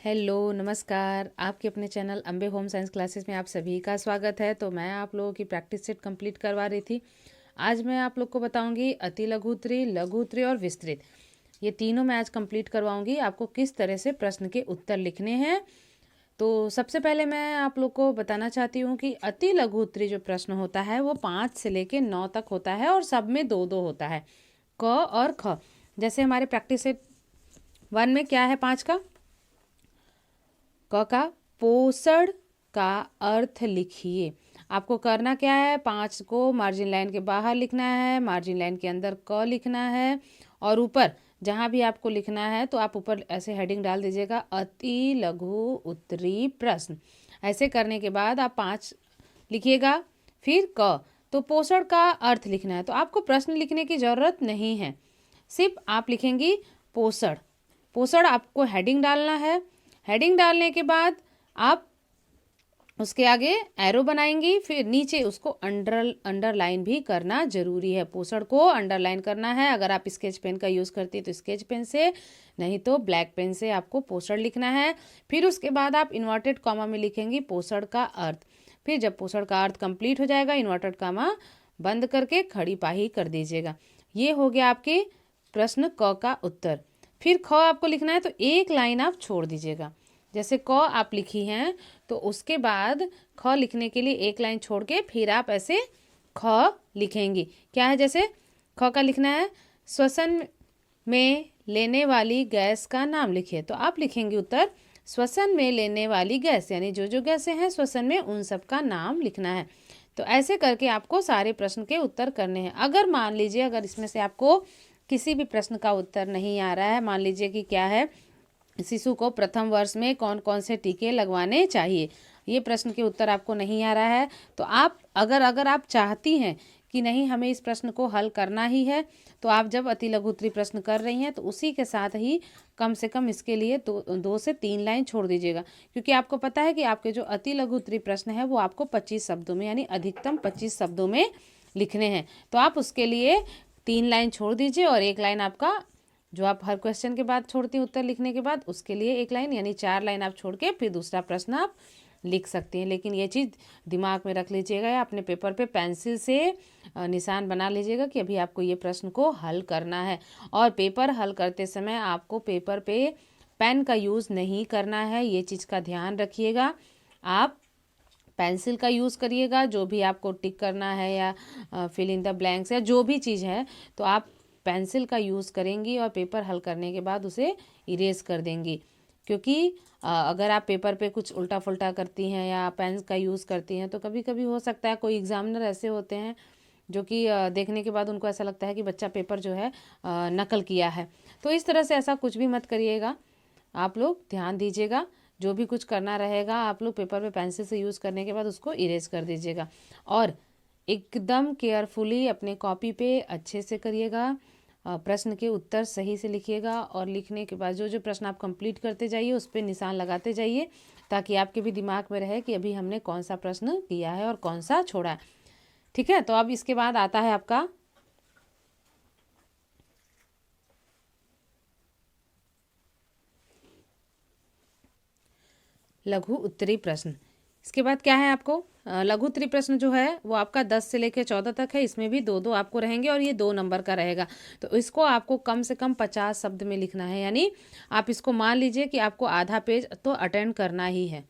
Hello नमस्कार। आपके अपने channel Ambe home science classes में आप सभी का स्वागत है। तो मैं आप लोगों की प्रैक्टिस सेट कंप्लीट करवा रही थी। आज मैं आप लोग को बताऊंगी अति लघु उत्तरी, लघु उत्तरी और विस्तृत, ये तीनों मैं आज कंप्लीट करवाऊंगी। आपको किस तरह से प्रश्न के उत्तर लिखने हैं। तो सबसे पहले मैं आप लोग को बताना चाहती हूँ कि अति लघु उत्तरी जो प्रश्न होता है वो 5 से लेके 9 तक होता है और सब में 2-2 होता है, क और ख। जैसे हमारे प्रैक्टिस सेट 1 में क्या है 5 का, क का पोषण का अर्थ लिखिए। आपको करना क्या है, 5 को मार्जिन लाइन के बाहर लिखना है, मार्जिन लाइन के अंदर क लिखना है और ऊपर जहाँ भी आपको लिखना है तो आप ऊपर ऐसे हेडिंग डाल दीजिएगा अति लघु उत्तरी प्रश्न। ऐसे करने के बाद आप 5 लिखिएगा, फिर क। तो पोषण का अर्थ लिखना है, तो आपको प्रश्न लिखने की ज़रूरत नहीं है, सिर्फ आप लिखेंगी पोषण। पोषण आपको हेडिंग डालना है। हेडिंग डालने के बाद आप उसके आगे एरो बनाएंगी, फिर नीचे उसको अंडरलाइन भी करना जरूरी है। पोषण को अंडरलाइन करना है। अगर आप स्केच पेन का यूज़ करती है तो स्केच पेन से, नहीं तो ब्लैक पेन से आपको पोषण लिखना है। फिर उसके बाद आप इन्वर्टेड कॉमा में लिखेंगी पोषण का अर्थ। फिर जब पोषण का अर्थ कंप्लीट हो जाएगा, इन्वर्टेड कॉमा बंद करके खड़ी पाही कर दीजिएगा। ये हो गया आपके प्रश्न क का उत्तर। फिर ख आपको लिखना है तो एक लाइन आप छोड़ दीजिएगा। जैसे क आप लिखी हैं तो उसके बाद ख लिखने के लिए एक लाइन छोड़ के फिर आप ऐसे ख लिखेंगी। क्या है, जैसे ख का लिखना है श्वसन में लेने वाली गैस का नाम लिखिए। तो आप लिखेंगे उत्तर श्वसन में लेने वाली गैस, यानी जो जो गैसें हैं श्वसन में उन सब का नाम लिखना है। तो ऐसे करके आपको सारे प्रश्न के उत्तर करने हैं। अगर मान लीजिए अगर इसमें से आपको किसी भी प्रश्न का उत्तर नहीं आ रहा है, मान लीजिए कि क्या है, शिशु को प्रथम वर्ष में कौन कौन से टीके लगवाने चाहिए, ये प्रश्न के उत्तर आपको नहीं आ रहा है, तो आप अगर आप चाहती हैं कि नहीं हमें इस प्रश्न को हल करना ही है, तो आप जब अति लघु उत्तरी प्रश्न कर रही हैं तो उसी के साथ ही कम से कम इसके लिए 2 से 3 लाइन छोड़ दीजिएगा। क्योंकि आपको पता है कि आपके जो अति लघु उत्तरी प्रश्न है वो आपको 25 शब्दों में, यानी अधिकतम 25 शब्दों में लिखने हैं। तो आप उसके लिए 3 लाइन छोड़ दीजिए और एक लाइन आपका जो आप हर क्वेश्चन के बाद छोड़ती हैं उत्तर लिखने के बाद, उसके लिए एक लाइन, यानी 4 लाइन आप छोड़ के फिर दूसरा प्रश्न आप लिख सकते हैं। लेकिन ये चीज़ दिमाग में रख लीजिएगा या अपने पेपर पे पेंसिल से निशान बना लीजिएगा कि अभी आपको ये प्रश्न को हल करना है। और पेपर हल करते समय आपको पेपर पे पेन का यूज़ नहीं करना है, ये चीज़ का ध्यान रखिएगा। आप पेंसिल का यूज़ करिएगा, जो भी आपको टिक करना है या फिल इन द ब्लैंक्स या जो भी चीज़ है, तो आप पेंसिल का यूज़ करेंगी और पेपर हल करने के बाद उसे इरेज कर देंगी। क्योंकि अगर आप पेपर पे कुछ उल्टा फुल्टा करती हैं या पेन का यूज़ करती हैं तो कभी कभी हो सकता है कोई एग्जामिनर ऐसे होते हैं जो कि देखने के बाद उनको ऐसा लगता है कि बच्चा पेपर जो है नकल किया है। तो इस तरह से ऐसा कुछ भी मत करिएगा, आप लोग ध्यान दीजिएगा। जो भी कुछ करना रहेगा आप लोग पेपर पे पेंसिल से यूज़ करने के बाद उसको इरेज कर दीजिएगा और एकदम केयरफुली अपने कॉपी पे अच्छे से करिएगा। प्रश्न के उत्तर सही से लिखिएगा और लिखने के बाद जो जो प्रश्न आप कंप्लीट करते जाइए उस पर निशान लगाते जाइए, ताकि आपके भी दिमाग में रहे कि अभी हमने कौन सा प्रश्न किया है और कौन सा छोड़ा है। ठीक है, तो अब इसके बाद आता है आपका लघु उत्तरी प्रश्न। इसके बाद क्या है आपको लघु उत्तरी प्रश्न जो है वो आपका 10 से लेकर 14 तक है। इसमें भी 2-2 आपको रहेंगे और ये 2 नंबर का रहेगा। तो इसको आपको कम से कम 50 शब्द में लिखना है, यानी आप इसको मान लीजिए कि आपको आधा पेज तो अटेंड करना ही है।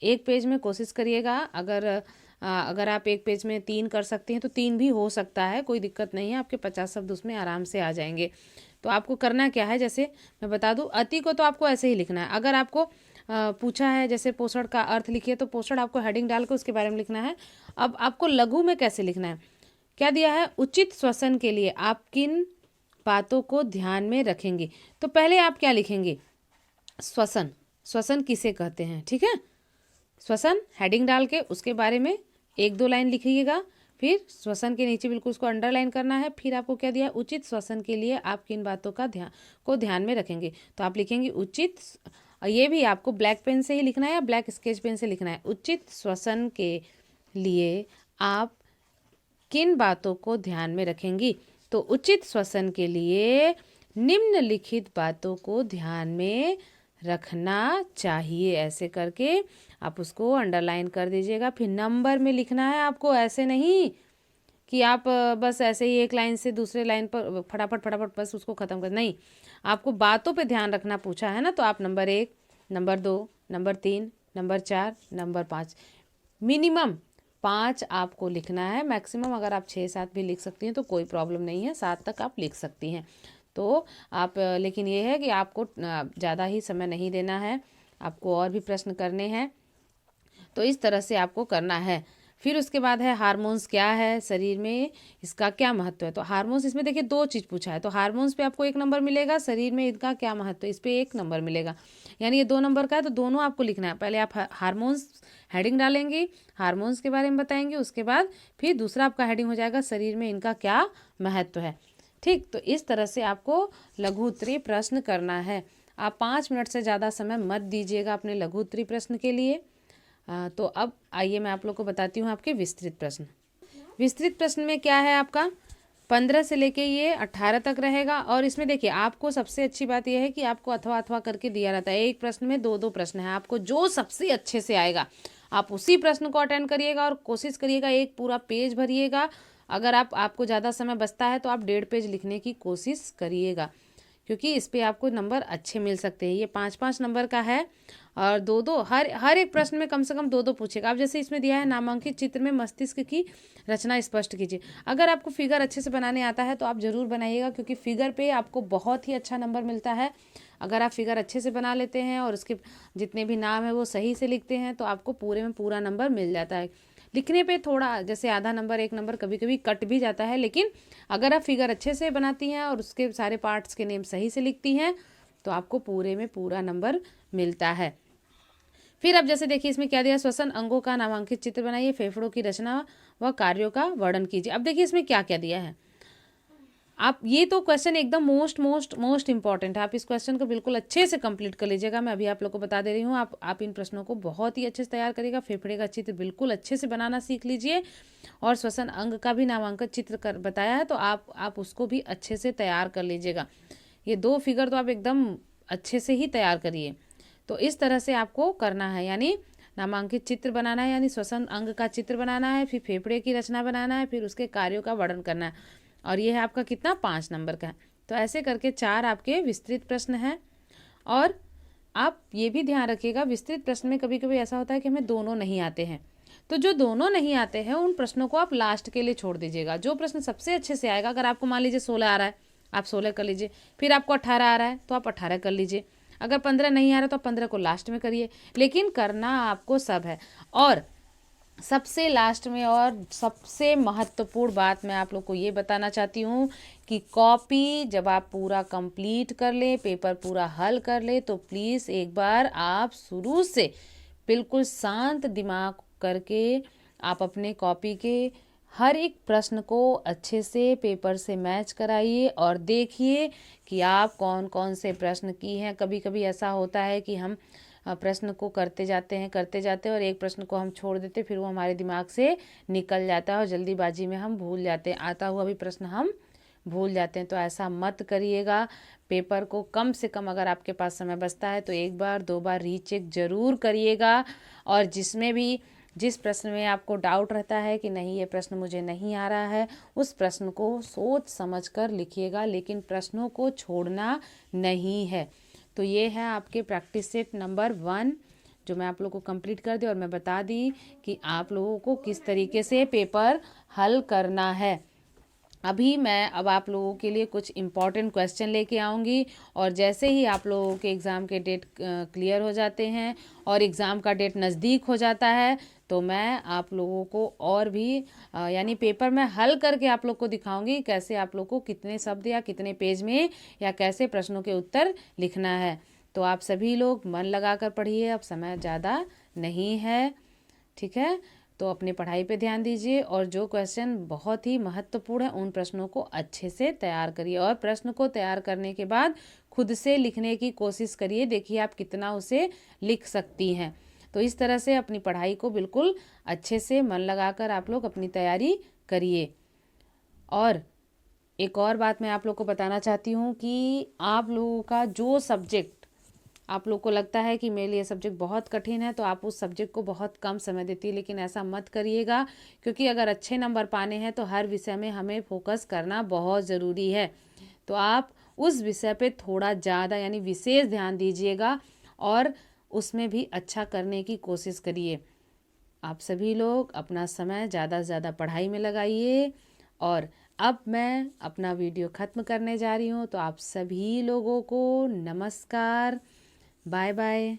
एक पेज में कोशिश करिएगा, अगर आप एक पेज में 3 कर सकती हैं तो 3 भी हो सकता है, कोई दिक्कत नहीं है, आपके 50 शब्द उसमें आराम से आ जाएंगे। तो आपको करना क्या है, जैसे मैं बता दूं, अति को तो आपको ऐसे ही लिखना है। अगर आपको पूछा है जैसे पोषण का अर्थ लिखिए, तो पोषण आपको हेडिंग डाल के उसके बारे में लिखना है। अब आपको लघु में कैसे लिखना है, क्या दिया है, उचित श्वसन के लिए आप किन बातों को ध्यान में रखेंगे। तो पहले आप क्या लिखेंगे, श्वसन, श्वसन किसे कहते हैं, ठीक है, श्वसन हेडिंग डाल के उसके बारे में 1-2 लाइन लिखिएगा। फिर श्वसन के नीचे बिल्कुल उसको अंडरलाइन करना है। फिर आपको क्या दिया है, उचित श्वसन के लिए आप किन बातों का ध्यान में रखेंगे। तो आप लिखेंगे उचित, ये भी आपको ब्लैक पेन से ही लिखना है या ब्लैक स्केच पेन से लिखना है। उचित श्वसन के लिए आप किन बातों को ध्यान में रखेंगी। तो उचित श्वसन के लिए निम्नलिखित बातों को ध्यान में रखना चाहिए। ऐसे करके आप उसको अंडरलाइन कर दीजिएगा। फिर नंबर में लिखना है आपको, ऐसे नहीं कि आप बस ऐसे ही एक लाइन से दूसरे लाइन पर फटाफट फटाफट बस उसको ख़त्म कर, नहीं, आपको बातों पे ध्यान रखना पूछा है ना, तो आप number 1, number 2, number 3, number 4, number 5, minimum 5 आपको लिखना है। मैक्सिमम अगर आप 6-7 भी लिख सकती हैं तो कोई प्रॉब्लम नहीं है, 7 तक आप लिख सकती हैं। तो आप लेकिन ये है कि आपको ज़्यादा ही समय नहीं देना है, आपको और भी प्रश्न करने हैं, तो इस तरह से आपको करना है। फिर उसके बाद है हार्मोन्स क्या है शरीर में, इसका क्या महत्व है। तो हार्मोन्स इसमें देखिए 2 चीज़ पूछा है, तो हार्मोन्स पे आपको 1 नंबर मिलेगा, शरीर में इनका क्या महत्व है इस पे 1 नंबर मिलेगा, यानी ये 2 नंबर का है, तो दोनों आपको लिखना है। पहले आप हार्मोन्स हेडिंग डालेंगे, हार्मोन्स के बारे में बताएंगे, उसके बाद फिर दूसरा आपका हेडिंग हो जाएगा शरीर में इनका क्या महत्व है। ठीक, तो इस तरह से आपको लघु उत्तरीय प्रश्न करना है। आप 5 मिनट से ज़्यादा समय मत दीजिएगा अपने लघु उत्तरीय प्रश्न के लिए। तो अब आइए मैं आप लोग को बताती हूँ आपके विस्तृत प्रश्न। विस्तृत प्रश्न में क्या है आपका 15 से लेके ये 18 तक रहेगा। और इसमें देखिए आपको सबसे अच्छी बात यह है कि आपको अथवा अथवा करके दिया रहता है, एक प्रश्न में 2-2 प्रश्न है, आपको जो सबसे अच्छे से आएगा आप उसी प्रश्न को अटेंड करिएगा और कोशिश करिएगा एक पूरा पेज भरिएगा। अगर आपको ज़्यादा समय बचता है तो आप 1.5 पेज लिखने की कोशिश करिएगा, क्योंकि इस पे आपको नंबर अच्छे मिल सकते हैं। ये 5-5 नंबर का है और 2-2 हर एक प्रश्न में कम से कम 2-2 पूछेगा। अब जैसे इसमें दिया है नामांकित चित्र में मस्तिष्क की रचना स्पष्ट कीजिए। अगर आपको फिगर अच्छे से बनाने आता है तो आप ज़रूर बनाइएगा, क्योंकि फिगर पे आपको बहुत ही अच्छा नंबर मिलता है। अगर आप फिगर अच्छे से बना लेते हैं और उसके जितने भी नाम है वो सही से लिखते हैं तो आपको पूरे में पूरा नंबर मिल जाता है। लिखने पे थोड़ा जैसे आधा नंबर 1 नंबर कभी कभी कट भी जाता है, लेकिन अगर आप फिगर अच्छे से बनाती हैं और उसके सारे पार्ट्स के नेम सही से लिखती हैं तो आपको पूरे में पूरा नंबर मिलता है। फिर अब जैसे देखिए इसमें क्या दिया, श्वसन अंगों का नामांकित चित्र बनाइए, फेफड़ों की रचना व कार्यों का वर्णन कीजिए। अब देखिए इसमें क्या क्या दिया है, आप ये तो क्वेश्चन एकदम मोस्ट इंपॉर्टेंट है, आप इस क्वेश्चन को बिल्कुल अच्छे से कंप्लीट कर लीजिएगा। मैं अभी आप लोग को बता दे रही हूँ, आप इन प्रश्नों को बहुत ही अच्छे से तैयार करिएगा। फेफड़े का चित्र बिल्कुल अच्छे से बनाना सीख लीजिए और श्वसन अंग का भी नामांकित चित्र कर बताया है तो आप उसको भी अच्छे से तैयार कर लीजिएगा। ये 2 फिगर तो आप एकदम अच्छे से ही तैयार करिए। तो इस तरह से आपको करना है, यानी नामांकित चित्र बनाना है, यानी श्वसन अंग का चित्र बनाना है, फिर फेफड़े की रचना बनाना है, फिर उसके कार्यों का वर्णन करना है। और ये है आपका कितना 5 नंबर का है। तो ऐसे करके 4 आपके विस्तृत प्रश्न हैं। और आप ये भी ध्यान रखिएगा विस्तृत प्रश्न में कभी कभी ऐसा होता है कि हमें दोनों नहीं आते हैं, तो जो दोनों नहीं आते हैं उन प्रश्नों को आप लास्ट के लिए छोड़ दीजिएगा। जो प्रश्न सबसे अच्छे से आएगा, अगर आपको मान लीजिए 16 आ रहा है आप 16 कर लीजिए, फिर आपको 18 आ रहा है तो आप 18 कर लीजिए, अगर 15 नहीं आ रहा तो आप 15 को लास्ट में करिए, लेकिन करना आपको सब है। और सबसे लास्ट में और सबसे महत्वपूर्ण बात मैं आप लोग को ये बताना चाहती हूँ कि कॉपी जब आप पूरा कंप्लीट कर ले, पेपर पूरा हल कर ले, तो प्लीज़ एक बार आप शुरू से बिल्कुल शांत दिमाग करके आप अपने कॉपी के हर एक प्रश्न को अच्छे से पेपर से मैच कराइए और देखिए कि आप कौन कौन से प्रश्न की हैं। कभी कभी ऐसा होता है कि हम प्रश्न को करते जाते हैं और एक प्रश्न को हम छोड़ देते, फिर वो हमारे दिमाग से निकल जाता है और जल्दीबाजी में हम भूल जाते हैं, आता हुआ भी प्रश्न हम भूल जाते हैं। तो ऐसा मत करिएगा। पेपर को कम से कम अगर आपके पास समय बचता है तो 1 बार 2 बार रीचेक ज़रूर करिएगा। और जिस प्रश्न में आपको डाउट रहता है कि नहीं ये प्रश्न मुझे नहीं आ रहा है, उस प्रश्न को सोच समझ कर लिखिएगा, लेकिन प्रश्नों को छोड़ना नहीं है। तो ये है आपके प्रैक्टिस सेट नंबर 1 जो मैं आप लोगों को कंप्लीट कर दी और मैं बता दी कि आप लोगों को किस तरीके से पेपर हल करना है। अब आप लोगों के लिए कुछ इम्पॉर्टेंट क्वेश्चन लेके आऊँगी और जैसे ही आप लोगों के एग्ज़ाम के डेट क्लियर हो जाते हैं और एग्ज़ाम का डेट नज़दीक हो जाता है तो मैं आप लोगों को और भी यानी पेपर में हल करके आप लोग को दिखाऊंगी कैसे आप लोग को कितने शब्द या कितने पेज में या कैसे प्रश्नों के उत्तर लिखना है। तो आप सभी लोग मन लगा कर पढ़िए, अब समय ज़्यादा नहीं है, ठीक है। तो अपनी पढ़ाई पे ध्यान दीजिए और जो क्वेश्चन बहुत ही महत्वपूर्ण है उन प्रश्नों को अच्छे से तैयार करिए और प्रश्न को तैयार करने के बाद खुद से लिखने की कोशिश करिए, देखिए आप कितना उसे लिख सकती हैं। तो इस तरह से अपनी पढ़ाई को बिल्कुल अच्छे से मन लगाकर आप लोग अपनी तैयारी करिए। और एक और बात मैं आप लोग को बताना चाहती हूँ कि आप लोगों का जो सब्जेक्ट आप लोग को लगता है कि मेरे लिए सब्जेक्ट बहुत कठिन है तो आप उस सब्जेक्ट को बहुत कम समय देती है, लेकिन ऐसा मत करिएगा, क्योंकि अगर अच्छे नंबर पाने हैं तो हर विषय में हमें फोकस करना बहुत ज़रूरी है। तो आप उस विषय पे थोड़ा ज़्यादा यानी विशेष ध्यान दीजिएगा और उसमें भी अच्छा करने की कोशिश करिए। आप सभी लोग अपना समय ज़्यादा से ज़्यादा पढ़ाई में लगाइए। और अब मैं अपना वीडियो ख़त्म करने जा रही हूँ, तो आप सभी लोगों को नमस्कार, बाय बाय।